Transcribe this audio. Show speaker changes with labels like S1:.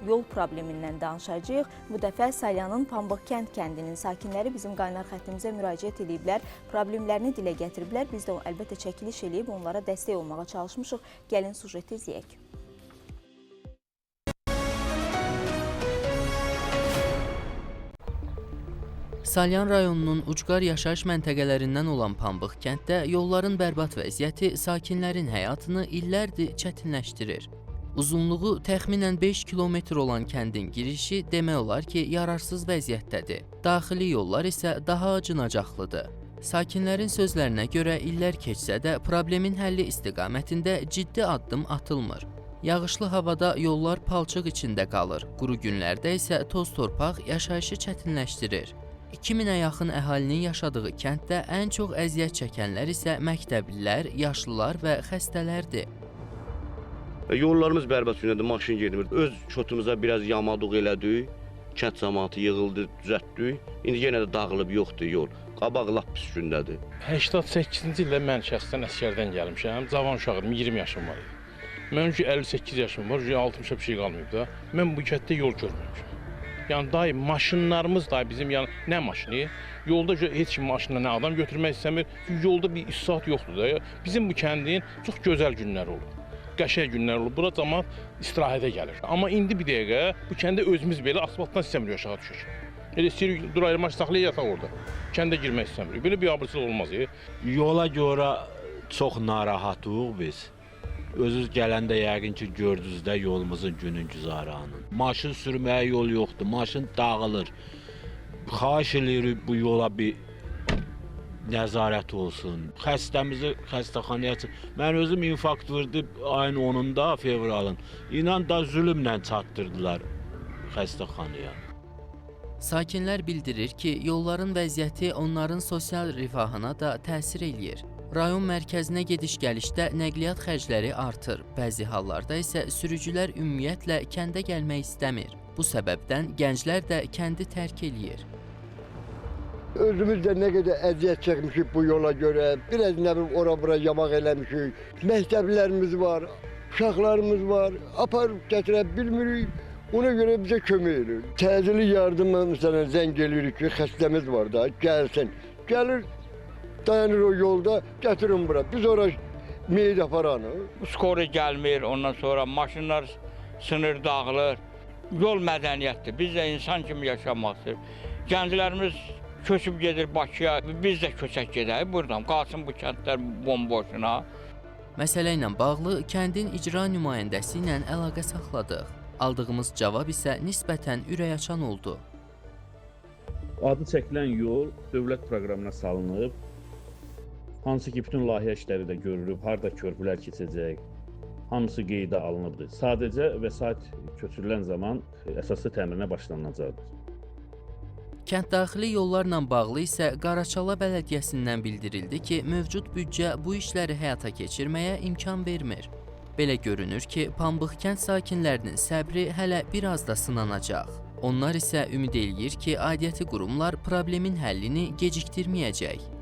S1: yol problemindən danışacağıq. Bu dəfə Salyanın Pambıq kəndinin sakinləri bizim qaynar xəttimizə müraciət ediblər, problemlərini dilə gətiriblər. Biz də əlbəttə çəkiliş edib onlara dəstək olmağa çalışmışıq. Gəlin sujeti izləyək.
S2: Salyan rayonunun ucqar yaşayış məntəqələrindən olan Pambıq kənddə yolların bərbad vəziyyəti sakinlərin həyatını illərdir çətinləşdirir. Uzunluğu təxminən 5 kilometr olan kəndin girişi demək olar ki, yararsız vəziyyətdədir. Daxili yollar isə daha acınacaqlıdır. Sakinlərin sözlərinə görə illər keçsə də problemin həlli istiqamətində ciddi addım atılmır. Yağışlı havada yollar palçıq içində qalır, quru günlərdə isə toz-torpaq yaşayışı çətinləşdirir. 2000-ə yaxın əhalinin yaşadığı kənddə ən çox əziyyət çəkənlər isə məktəblilər, yaşlılar və xəstələrdir.
S3: Yollarımız bərbad günədir, maşın gedmir. Öz şotumuza biraz yamadıq elədik, kənd cəmaatı yığıldı, düzəltdik. İndi yenə də dağılıb yoxdur yol. Qabaq lap pis gündədir.
S4: 88-ci ildə mən şəxsən əsgərdən gəlmişəm. Cavan uşağım, 20 yaşım var. Mənim ki 58 yaşım var, 60-a bir şey qalmayıb da. Mən bu kənddə yol görməmişəm. Yəni daim maşınlarımız da bizim yəni nə maşını? Yolda heç kim maşınla nə adam götürmək istəmir. Çünki yolda bir istisat yoxdur da. Bizim bu kəndin çox gözəl günləri olur. Qəşəng günlər olur. Bura cəmaət istirahətə gəlir. Amma indi bir dəqiqə bu kəndə özümüz belə asfaltdan istəmirik aşağı düşür. Elə istəyirik durayır maşın saxlayıb yataq orada. Kəndə girmək istəmirik. Belə bir abırsızlıq olmaz.
S5: Yola görə çox narahatıq biz. Özünüz gələndə yəqin ki gördünüz də yolumuzun günün güzaranı. Maşın sürməyə yol yoxdur. Maşın dağılır. Xahiş edirik bu yola bir nəzarət olsun. Xəstəmizi xəstəxanaya mən özüm infarkt vurdu ayın 10-da fevralın. İnan da zülmlə çatdırdılar xəstəxanaya.
S2: Sakinlər bildirir ki, yolların vəziyyəti onların sosial rifahına da təsir eləyir. Rayon mərkəzinə gediş-gəlişdə nəqliyyat xərcləri artır. Bəzi hallarda isə sürücülər ümumiyyətlə kəndə gəlmək istəmir. Bu səbəbdən gənclər də kəndi tərk eləyir.
S6: Özümüz də nə qədər əziyyət çəkmişik bu yola görə. Biraz nə bilim ora-bura yamaq eləmişik. Məktəblərimiz var, uşaqlarımız var. Aparıb gətirə bilmirik. Ona görə bizə kömək edir. Təcili yardıma məsələn zəng eləyirik ki, xəstəmiz var da, gəlsin. Gəlir, dayanır o yolda, gətirin bura. Biz ora meyid aparanı.
S7: Skora gəlmir, ondan sonra maşınlar sınır, dağılır. Yol mədəniyyətdir. Biz də insan kimi yaşamaq istəyir. Gənclərimiz köçüb gedir Bakıya, biz də köçək gedək buradan, qalsın bu kəndlər bomboşuna.
S2: Məsələ ilə bağlı kəndin icra nümayəndəsi ilə əlaqə saxladıq. Aldığımız cavab isə nisbətən ürəkaçan oldu.
S8: Adı çəkilən yol dövlət proqramına salınıb, hansı ki bütün layihə işləri də görülüb, harada körpülər keçəcək, hamısı qeydə alınıbdır. Sadəcə vəsait köçürülən zaman əsaslı təmirinə başlanılacaqdır.
S2: Kənddaxili yollarla bağlı isə Qaraçala Bələdiyyəsindən bildirildi ki, mövcud büdcə bu işləri həyata keçirməyə imkan vermir. Belə görünür ki, Pambıq kənd sakinlərinin səbri hələ biraz da sınanacaq. Onlar isə ümid eləyir ki, aidiyyəti qurumlar problemin həllini gecikdirməyəcək.